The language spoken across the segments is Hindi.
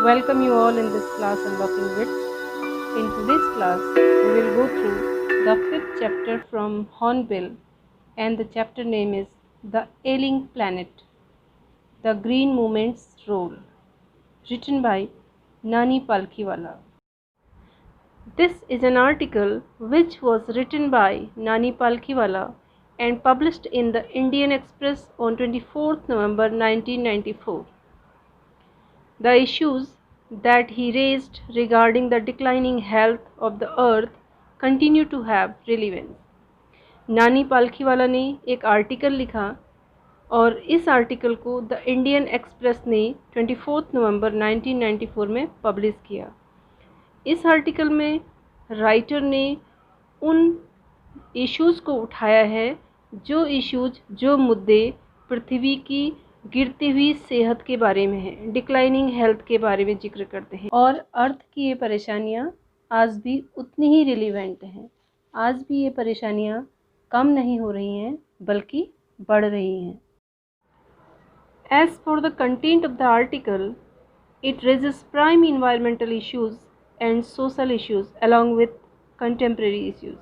Welcome you all in this class Unlocking Wits. In today's class, we will go through the 5th chapter from Hornbill, and the chapter name is The Ailing Planet, The Green Movement's Role, written by Nani Palkhiwala. This is an article which was written by Nani Palkhiwala and published in the Indian Express on 24th November 1994. The issues that he raised regarding the declining health of the earth continue to have relevance. नानी पालखीवाला ने एक आर्टिकल लिखा और इस आर्टिकल को द इंडियन एक्सप्रेस ने 24 नवंबर 1994 में पब्लिश किया। इस आर्टिकल में राइटर ने उन इश्यूज़ को उठाया है जो मुद्दे पृथ्वी की गिरती हुई सेहत के बारे में है, डिक्लाइनिंग हेल्थ के बारे में जिक्र करते हैं। और अर्थ की ये परेशानियाँ आज भी उतनी ही रिलेवेंट हैं। आज भी ये परेशानियाँ कम नहीं हो रही हैं बल्कि बढ़ रही हैं। As for the content of the article, it raises prime environmental issues and social issues along with contemporary issues.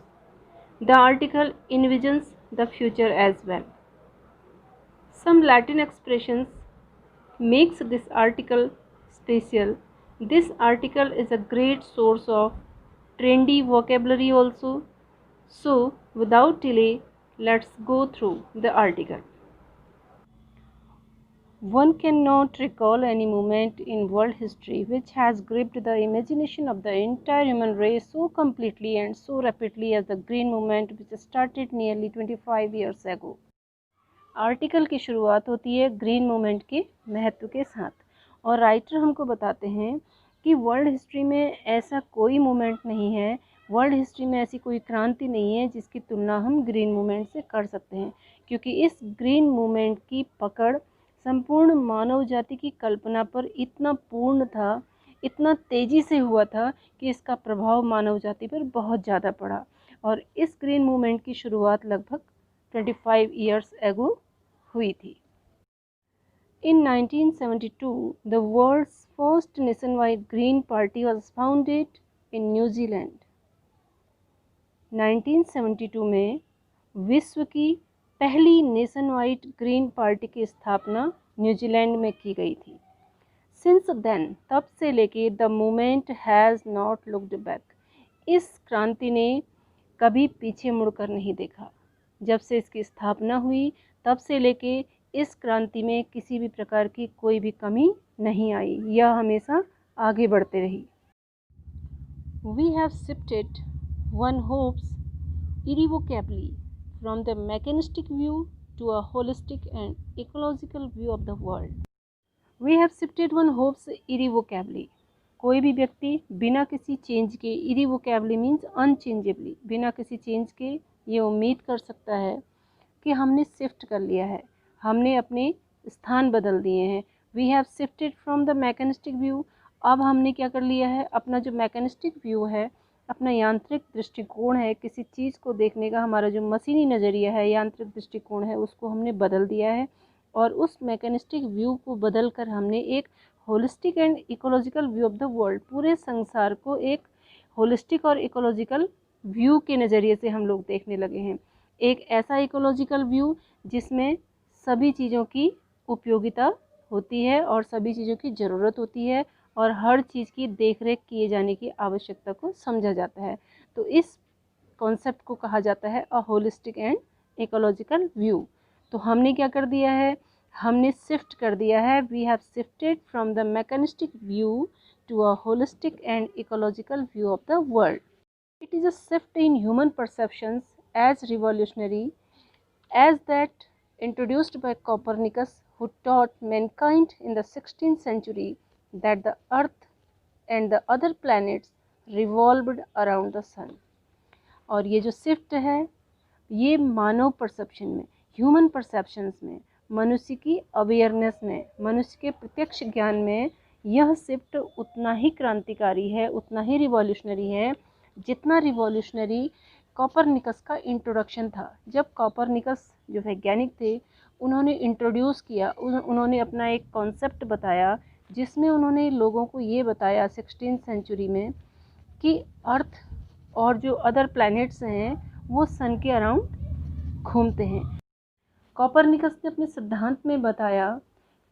The article envisions the future as well. Some Latin expressions makes this article special. This article is a great source of trendy vocabulary also. So without delay, let's go through the article. One cannot recall any moment in world history which has gripped the imagination of the entire human race so completely and so rapidly as the green movement which started nearly 25 years ago. Article की शुरुआत होती है ग्रीन मूवमेंट के महत्व के साथ और राइटर हमको बताते हैं कि वर्ल्ड हिस्ट्री में ऐसा कोई मूवमेंट नहीं है, वर्ल्ड हिस्ट्री में ऐसी कोई क्रांति नहीं है जिसकी तुलना हम ग्रीन मूवमेंट से कर सकते हैं, क्योंकि इस ग्रीन मूवमेंट की पकड़ संपूर्ण मानव जाति की कल्पना पर इतना पूर्ण था, इतना तेज़ी से हुआ था कि इसका प्रभाव मानव जाति पर बहुत ज़्यादा पड़ा। और इस ग्रीन मूवमेंट की शुरुआत लगभग 25 years ago हुई थी। In 1972, the world's first nationwide Green Party was founded in New Zealand. 1972 में विश्व की पहली नेशनवाइड ग्रीन पार्टी की स्थापना न्यूजीलैंड में की गई थी। Since then, तब से लेके the movement has not looked back. इस क्रांति ने कभी पीछे मुड़कर नहीं देखा। जब से इसकी स्थापना हुई तब से लेके इस क्रांति में किसी भी प्रकार की कोई भी कमी नहीं आई, यह हमेशा आगे बढ़ते रही। We have shifted one hopes irrevocably from the mechanistic view to a holistic and ecological view of the world. We have shifted one hopes irrevocably. कोई भी व्यक्ति बिना किसी चेंज के, irrevocably मीन्स अनचेंजेबली, बिना किसी चेंज के ये उम्मीद कर सकता है कि हमने शिफ्ट कर लिया है, हमने अपने स्थान बदल दिए हैं। We have shifted from the mechanistic view. अब हमने क्या कर लिया है, अपना जो मैकेनिस्टिक व्यू है, अपना यांत्रिक दृष्टिकोण है, किसी चीज़ को देखने का हमारा जो मशीनी नज़रिया है, यांत्रिक दृष्टिकोण है, उसको हमने बदल दिया है। और उस मैकेनिस्टिक व्यू को बदल कर हमने एक holistic and ecological view of the world, पूरे संसार को एक होलिस्टिक और इकोलॉजिकल व्यू के नज़रिए से हम लोग देखने लगे हैं। एक ऐसा इकोलॉजिकल व्यू जिसमें सभी चीज़ों की उपयोगिता होती है और सभी चीज़ों की ज़रूरत होती है और हर चीज़ की देखरेख किए जाने की आवश्यकता को समझा जाता है। तो इस कॉन्सेप्ट को कहा जाता है अ होलिस्टिक एंड इकोलॉजिकल व्यू। तो हमने क्या कर दिया है, हमने शिफ्ट कर दिया है। We have shifted from the mechanistic view to a holistic and ecological view of the world. It is a shift in human perceptions as revolutionary as that introduced by Copernicus, who taught mankind in the 16th century that the earth and the other planets revolved around the sun. और ये जो शिफ्ट है ये मानव परसेप्शन में, ह्यूमन परसेप्शंस में, मनुष्य की अवेयरनेस में, मनुष्य के प्रत्यक्ष ज्ञान में यह शिफ्ट उतना ही क्रांतिकारी है, उतना ही रिवॉल्यूशनरी है जितना रिवॉल्यूशनरी कॉपरनिकस का इंट्रोडक्शन था। जब कॉपरनिकस जो वैज्ञानिक थे उन्होंने इंट्रोड्यूस किया, उन्होंने अपना एक कॉन्सेप्ट बताया जिसमें उन्होंने लोगों को ये बताया 16th सेंचुरी में कि अर्थ और जो अदर प्लैनेट्स हैं वो सन के अराउंड घूमते हैं। कोपरनिकस ने अपने सिद्धांत में बताया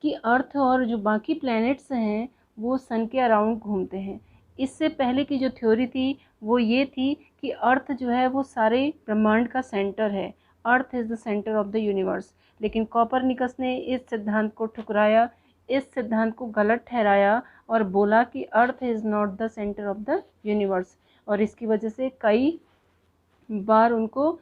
कि अर्थ और जो बाकी प्लैनेट्स हैं वो सन के अराउंड घूमते हैं। इससे पहले की जो थ्योरी थी वो ये थी कि अर्थ जो है वो सारे ब्रह्मांड का सेंटर है, earth is the centre of the universe. लेकिन कोपरनिकस ने इस सिद्धांत को ठुकराया, इस सिद्धांत को गलत ठहराया और बोला कि earth is not the centre of the universe. और इसकी वजह से कई बार उनको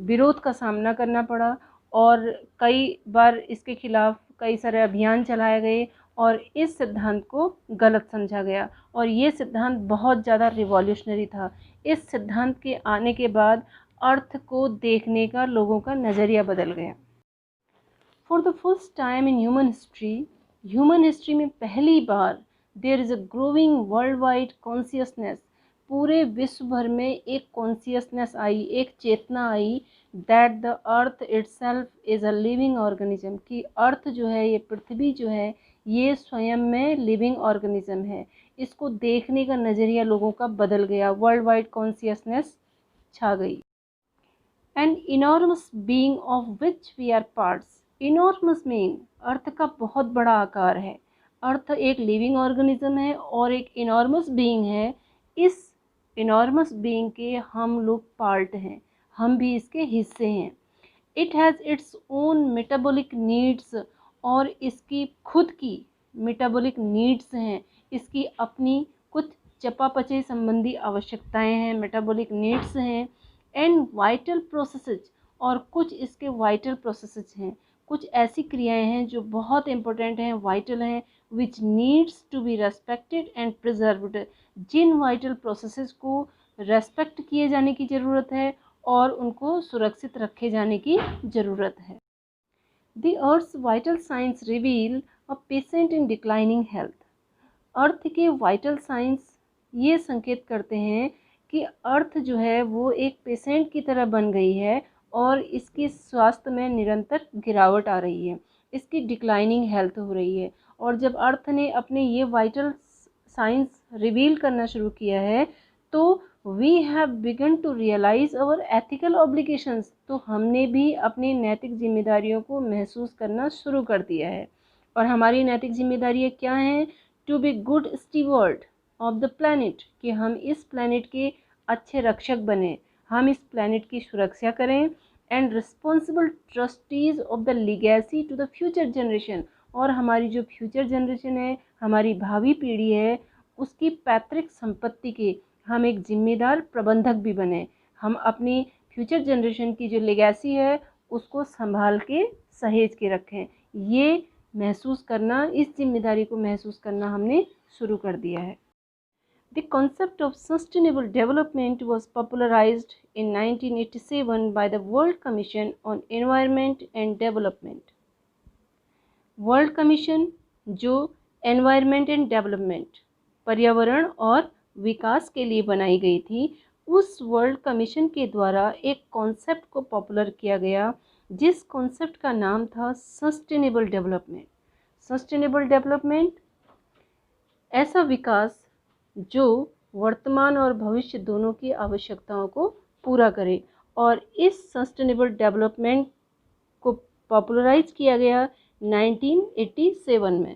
विरोध का सामना करना पड़ा और कई बार इसके खिलाफ कई सारे अभियान चलाए गए और इस सिद्धांत को गलत समझा गया। और ये सिद्धांत बहुत ज़्यादा रिवॉल्यूशनरी था। इस सिद्धांत के आने के बाद अर्थ को देखने का लोगों का नज़रिया बदल गया। For the first time in human history में पहली बार there is a growing world wide consciousness, पूरे विश्व भर में एक कॉन्शियसनेस आई, एक चेतना आई that the earth itself is a living organism, कि अर्थ जो है, ये पृथ्वी जो है, ये स्वयं में लिविंग ऑर्गेनिज्म है। इसको देखने का नज़रिया लोगों का बदल गया, वर्ल्ड वाइड कॉन्शियसनेस छा गई। An enormous being of which we are parts, enormous meaning earth का बहुत बड़ा आकार है, अर्थ एक लिविंग ऑर्गेनिज्म है और एक इनॉर्मस बीइंग है। इस इनॉर्मस बीइंग के हम लोग पार्ट हैं, हम भी इसके हिस्से हैं। It has its own metabolic needs, और इसकी खुद की मेटाबॉलिक नीड्स हैं, इसकी अपनी कुछ चयापचय संबंधी आवश्यकताएं हैं, मेटाबॉलिक नीड्स हैं। एंड वाइटल प्रोसेसेज, और कुछ इसके वाइटल प्रोसेसेज हैं, कुछ ऐसी क्रियाएं हैं जो बहुत इंपॉर्टेंट हैं, वाइटल हैं, which needs to be respected and preserved, जिन वाइटल प्रोसेसेस को रेस्पेक्ट किए जाने की ज़रूरत है और उनको सुरक्षित रखे जाने की ज़रूरत है। The earth's vital science reveal a patient in declining health, earth के वाइटल साइंस ये संकेत करते हैं कि अर्थ जो है वो एक पेशेंट की तरह बन गई है और इसके स्वास्थ्य में निरंतर गिरावट आ रही है, इसकी डिक्लाइनिंग हेल्थ हो रही है। और जब अर्थ ने अपने ये वाइटल साइंस रिवील करना शुरू किया है तो we have begun to realise our ethical obligations, तो हमने भी अपनी नैतिक जिम्मेदारियों को महसूस करना शुरू कर दिया है। और हमारी नैतिक जिम्मेदारियाँ क्या हैं? To be good steward of the planet, कि हम इस प्लैनेट के अच्छे रक्षक बने, हम इस प्लैनेट की सुरक्षा करें। And responsible trustees of the legacy to the future generation, और हमारी जो फ्यूचर जनरेशन है, हमारी भावी पीढ़ी है, उसकी पैतृक संपत्ति के हम एक जिम्मेदार प्रबंधक भी बने। हम अपनी फ्यूचर जनरेशन की जो लेगेसी है उसको संभाल के सहेज के रखें। ये महसूस करना, इस जिम्मेदारी को महसूस करना हमने शुरू कर दिया है। The concept of sustainable development was popularized in 1987 by the World Commission on Environment and Development. World commission जो एनवायरनमेंट एंड डेवलपमेंट, पर्यावरण और विकास के लिए बनाई गई थी, उस वर्ल्ड कमीशन के द्वारा एक कॉन्सेप्ट को पॉपुलर किया गया, जिस कॉन्सेप्ट का नाम था सस्टेनेबल डेवलपमेंट। सस्टेनेबल डेवलपमेंट ऐसा विकास जो वर्तमान और भविष्य दोनों की आवश्यकताओं को पूरा करे। और इस सस्टेनेबल डेवलपमेंट को पॉपुलराइज किया गया 1987 में।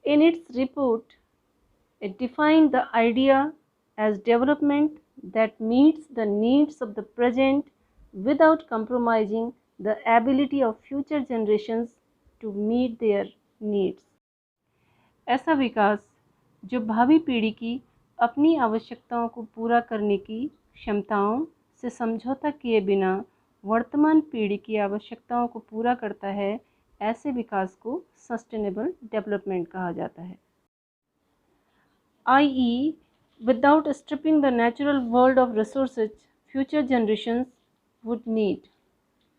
In its report, it defined the idea as development that meets the needs of the present without compromising the ability of future generations to meet their needs. ऐसा विकास जो भावी पीढ़ी की अपनी आवश्यकताओं को पूरा करने की क्षमताओं से समझौता किए बिना वर्तमान पीढ़ी की आवश्यकताओं को पूरा करता है, ऐसे विकास को सस्टेनेबल डेवलपमेंट कहा जाता है। i.e. without stripping the natural world of resources future generations would need,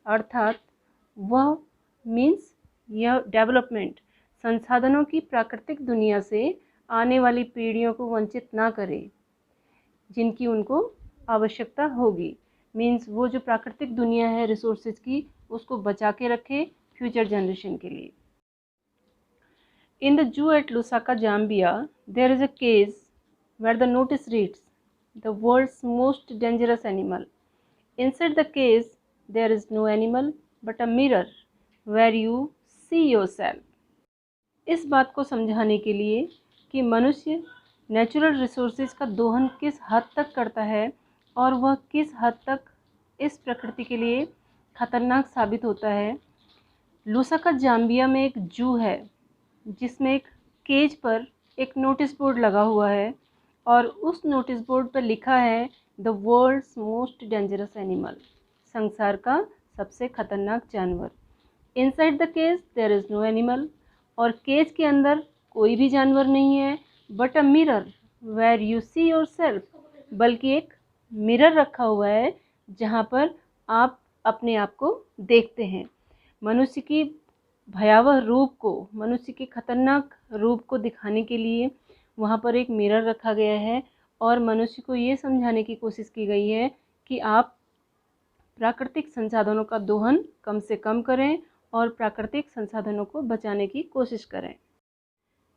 अर्थात वह मीन्स यह डेवलपमेंट संसाधनों की प्राकृतिक दुनिया से आने वाली पीढ़ियों को वंचित ना करे जिनकी उनको आवश्यकता होगी। मीन्स वो जो प्राकृतिक दुनिया है रिसोर्सेज की, उसको बचा के रखे फ्यूचर जनरेशन के लिए। In the zoo at Lusaka, Zambia, there is a cage where the notice reads, "The world's most dangerous animal." Inside the cage, there is no animal but a mirror where you see yourself. इस बात को समझाने के लिए कि मनुष्य नेचुरल रिसोर्सेज का दोहन किस हद तक करता है और वह किस हद तक इस प्रकृति के लिए खतरनाक साबित होता है, लुसाका जाम्बिया में एक जू है जिसमें एक केज पर एक नोटिस बोर्ड लगा हुआ है और उस नोटिस बोर्ड पर लिखा है the world's most dangerous animal, संसार का सबसे खतरनाक जानवर। Inside the cage there is no animal, और केज के अंदर कोई भी जानवर नहीं है, but a mirror where you see yourself, बल्कि एक मिरर रखा हुआ है जहाँ पर आप अपने आप को देखते हैं। मनुष्य की भयावह रूप को, मनुष्य के खतरनाक रूप को दिखाने के लिए वहाँ पर एक मिरर रखा गया है और मनुष्य को ये समझाने की कोशिश की गई है कि आप प्राकृतिक संसाधनों का दोहन कम से कम करें और प्राकृतिक संसाधनों को बचाने की कोशिश करें।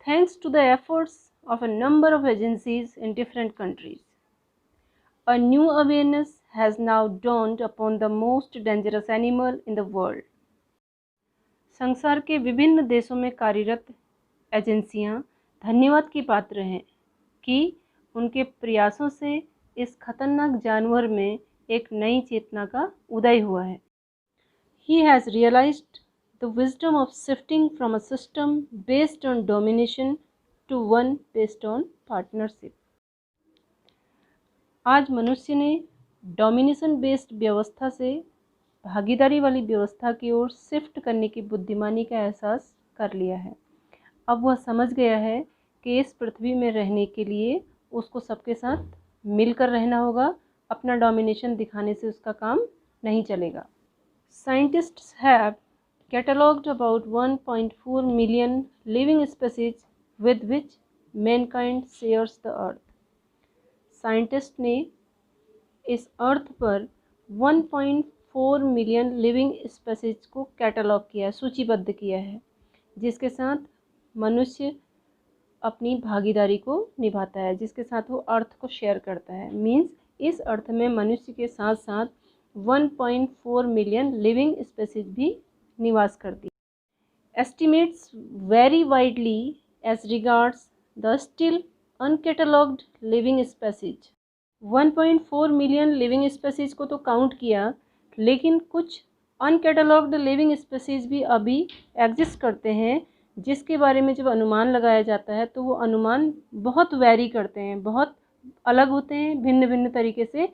Thanks to the efforts of a number of agencies in different countries, a new awareness has now dawned upon the most dangerous animal in the world. संसार के विभिन्न देशों में कार्यरत एजेंसियां धन्यवाद की पात्र हैं कि उनके प्रयासों से इस खतरनाक जानवर में एक नई चेतना का उदय हुआ है। He has realized the wisdom of shifting from a system based on domination to one based on partnership. आज मनुष्य ने डोमिनेशन बेस्ड व्यवस्था से भागीदारी वाली व्यवस्था की ओर शिफ्ट करने की बुद्धिमानी का एहसास कर लिया है। अब वह समझ गया है कि इस पृथ्वी में रहने के लिए उसको सबके साथ मिलकर रहना होगा, अपना डोमिनेशन दिखाने से उसका काम नहीं चलेगा। Scientists have catalogued about 1.4 million living species with which mankind shares the earth. Scientist ने इस अर्थ पर 1.4 मिलियन लिविंग स्पीसीज को कैटलॉग किया है, सूचीबद्ध किया है, जिसके साथ मनुष्य अपनी भागीदारी को निभाता है, जिसके साथ वो अर्थ को शेयर करता है। मीन्स इस अर्थ में मनुष्य के साथ साथ 1.4 मिलियन लिविंग स्पीसीज भी निवास करती है। Estimates very widely as regards the still uncatalogued living species. 1.4 million living species को तो काउंट किया, लेकिन कुछ अनकैटलॉग्ड लिविंग स्पीसीज भी अभी एग्जिस्ट करते हैं, जिसके बारे में जब अनुमान लगाया जाता है तो वो अनुमान बहुत वैरी करते हैं, बहुत अलग होते हैं, भिन्न भिन्न तरीके से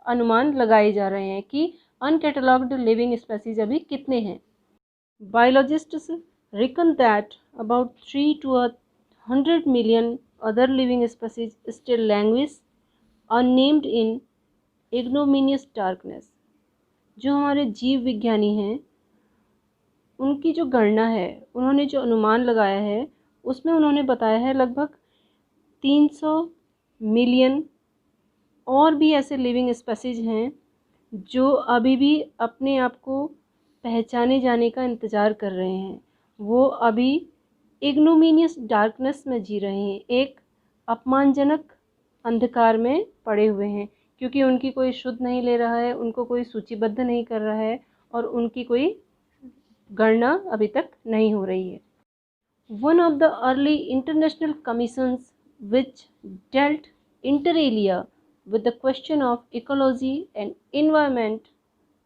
अनुमान लगाए जा रहे हैं कि अनकैटलॉग्ड लिविंग स्पीसीज अभी कितने हैं। Biologists reckon that about 3 to 100 million other living species still language unnamed in ignominious darkness. जो हमारे जीव विज्ञानी हैं, उनकी जो गणना है, उन्होंने जो अनुमान लगाया है, उसमें उन्होंने बताया है लगभग 300 मिलियन और भी ऐसे लिविंग स्पीसीज हैं जो अभी भी अपने आप को पहचाने जाने का इंतज़ार कर रहे हैं। वो अभी इग्नोमिनियस डार्कनेस में जी रहे हैं, एक अपमानजनक अंधकार में पड़े हुए हैं, क्योंकि उनकी कोई शुद्ध नहीं ले रहा है, उनको कोई सूचीबद्ध नहीं कर रहा है और उनकी कोई गणना अभी तक नहीं हो रही है। One of the early international commissions which dealt inter alia with the question of ecology and environment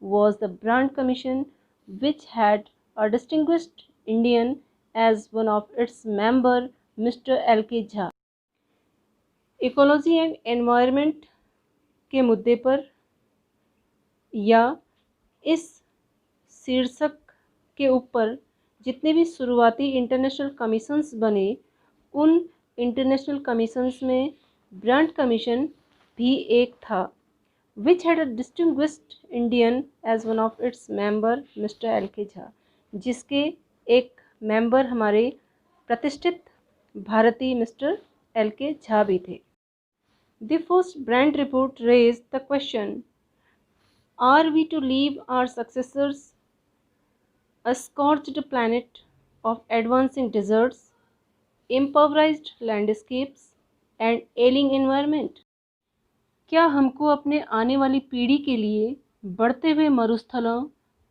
was the Brand Commission, which had a distinguished Indian as one of its member, Mr. L.K. Jha. Ecology and environment के मुद्दे पर या इस शीर्षक के ऊपर जितने भी शुरुआती इंटरनेशनल कमीशंस बने, उन इंटरनेशनल कमीशंस में ब्रांड कमीशन भी एक था, which had a distinguished Indian as one of its member mister L K. Jha, जिसके एक मेंबर हमारे प्रतिष्ठित भारतीय मिस्टर एल.के. झा भी थे। The first Brandt report raised the question, are we to leave our successors a scorched planet of advancing deserts impoverished landscapes and ailing environment। क्या हमको अपने आने वाली पीढ़ी के लिए बढ़ते हुए मरुस्थलों,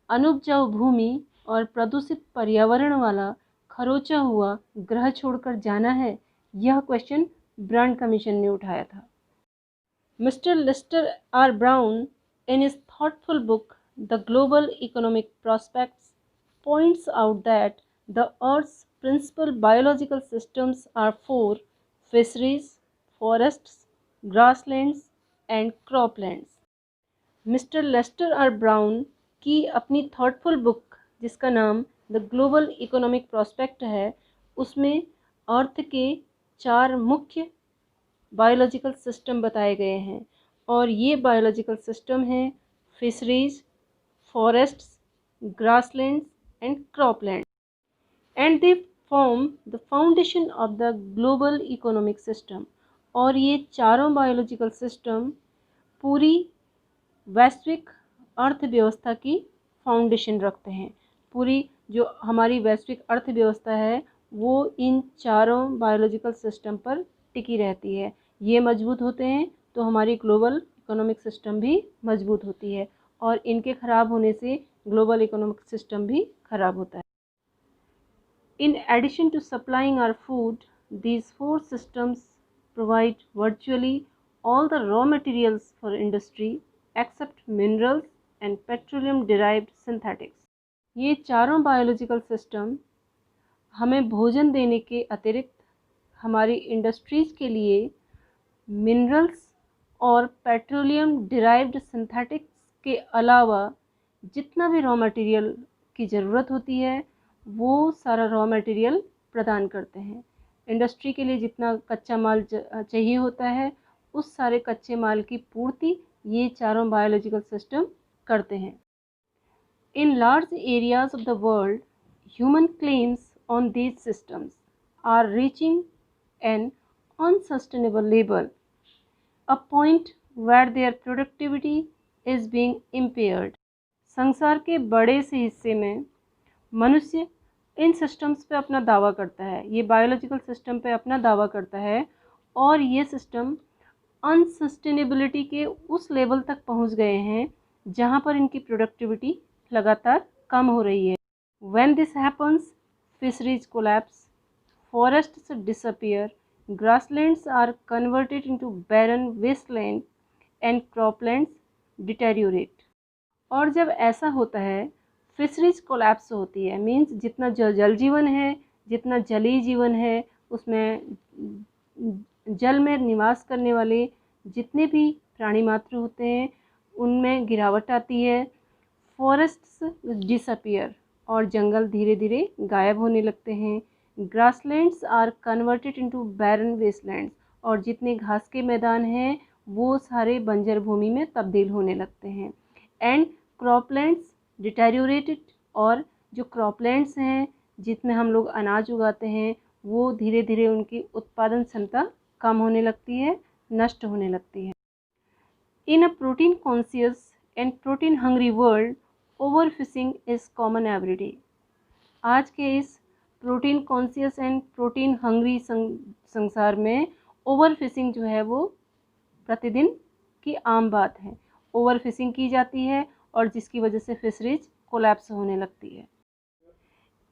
अनुपजाऊ भूमि और प्रदूषित पर्यावरण वाला खरोंचा हुआ ग्रह छोड़कर जाना है? यह क्वेश्चन ब्रांड कमीशन ने उठाया था। Mister Lester R Brown in his thoughtful book The Global Economic Prospects points out that the Earth's principal biological systems are four: fisheries, forests, grasslands and croplands। Mister Lester R Brown की अपनी थॉटफुल बुक जिसका नाम द ग्लोबल इकोनॉमिक प्रोस्पेक्ट है, उसमें अर्थ के 4 मुख्य बायोलॉजिकल सिस्टम बताए गए हैं और ये बायोलॉजिकल सिस्टम हैं fisheries, forests, grasslands and cropland and they form the foundation of the global economic system. और ये चारों बायोलॉजिकल सिस्टम पूरी वैश्विक अर्थव्यवस्था की फाउंडेशन रखते हैं। पूरी जो हमारी वैश्विक अर्थव्यवस्था है वो इन चारों बायोलॉजिकल सिस्टम पर टिकी रहती है। ये मजबूत होते हैं तो हमारी ग्लोबल इकोनॉमिक सिस्टम भी मजबूत होती है और इनके ख़राब होने से ग्लोबल इकोनॉमिक सिस्टम भी ख़राब होता है। In addition to supplying our food, these four systems provide virtually all the raw materials for industry except minerals and petroleum derived synthetics। ये चारों बायोलॉजिकल सिस्टम हमें भोजन देने के अतिरिक्त हमारी इंडस्ट्रीज़ के लिए मिनरल्स और पेट्रोलियम डिराइव्ड सिंथेटिक्स के अलावा जितना भी रॉ मटेरियल की ज़रूरत होती है वो सारा रॉ मटेरियल प्रदान करते हैं। इंडस्ट्री के लिए जितना कच्चा माल चाहिए होता है उस सारे कच्चे माल की पूर्ति ये चारों बायोलॉजिकल सिस्टम करते हैं। In large areas of the world human claims on these systems are reaching an unsustainable level, a point where their productivity is being impaired। संसार के बड़े से हिस्से में मनुष्य इन सिस्टम्स पे अपना दावा करता है, ये बायोलॉजिकल सिस्टम पे अपना दावा करता है और ये सिस्टम अनसस्टेनेबिलिटी के उस लेवल तक पहुंच गए हैं जहां पर इनकी प्रोडक्टिविटी लगातार कम हो रही है। When this happens, fisheries collapse, forests disappear, grasslands are converted into barren wasteland and croplands deteriorate। और जब ऐसा होता है फिशरीज कोलैप्स होती है, मीन्स जितना जल जीवन है, जितना जलीय जीवन है, उसमें जल में निवास करने वाले जितने भी प्राणी मात्र होते हैं उनमें गिरावट आती है। फॉरेस्ट्स डिसअपियर और जंगल धीरे धीरे गायब होने लगते हैं। Grasslands are converted into baron wastelands और जितने घास के मैदान हैं वो सारे बंजर भूमि में तब्दील होने लगते हैं। एंड क्रॉपलैंड्स डिटेरियोरेटेड और जो क्रॉपलैंड्स हैं जिसमें हम लोग अनाज उगाते हैं वो धीरे धीरे उनकी उत्पादन क्षमता कम होने लगती है, नष्ट होने लगती है। In a protein conscious and protein hungry world overfishing is common everyday. आज के इस protein conscious and protein hungry संसार में ओवरफिशिंग जो है वो प्रतिदिन की आम बात है। ओवरफिशिंग की जाती है और जिसकी वजह से फिशरीज कोलैप्स होने लगती है।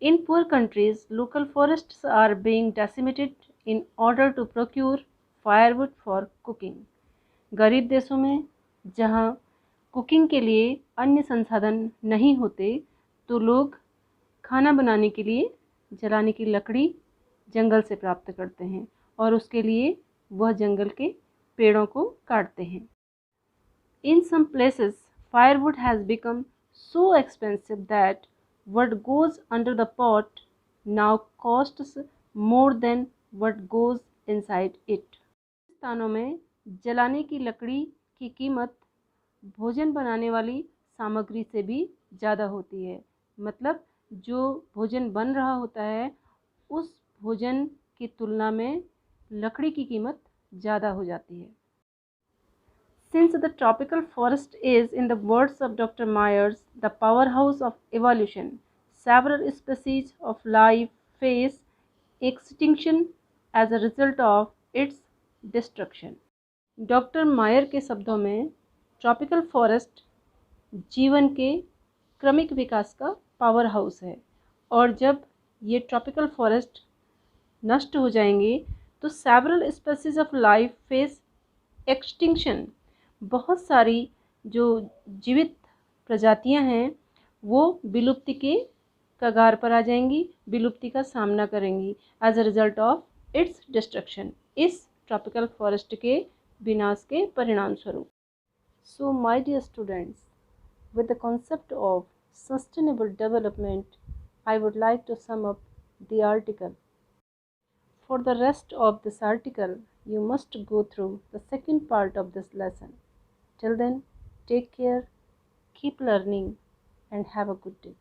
In poor countries local forests are being decimated in order to procure firewood for cooking. गरीब देशों में जहाँ कुकिंग के लिए अन्य संसाधन नहीं होते तो लोग खाना बनाने के लिए जलाने की लकड़ी जंगल से प्राप्त करते हैं और उसके लिए वह जंगल के पेड़ों को काटते हैं। In some places, firewood has become so expensive that what goes under the pot now costs more than what goes inside it। स्थानों में जलाने की लकड़ी की कीमत भोजन बनाने वाली सामग्री से भी ज़्यादा होती है। मतलब जो भोजन बन रहा होता है उस भोजन की तुलना में लकड़ी की कीमत ज़्यादा हो जाती है। Since the tropical forest is, in the words of Dr. Myers, the powerhouse of evolution, several species of life face extinction as a result of its destruction. Doctor मायर के शब्दों में ट्रॉपिकल फॉरेस्ट जीवन के क्रमिक विकास का पावर हाउस है, और जब ये ट्रॉपिकल फॉरेस्ट नष्ट हो जाएंगे तो several species of life face extinction. बहुत सारी जो जीवित प्रजातियां हैं वो विलुप्ति के कगार पर आ जाएंगी, विलुप्ति का सामना करेंगी as a result of its destruction, इस ट्रॉपिकल फॉरेस्ट के विनाश के परिणाम स्वरूप। So my dear students, with the concept of sustainable development, I would like to sum up the article. For the rest of this article, you must go through the second part of this lesson. Till then, take care, keep learning, and have a good day.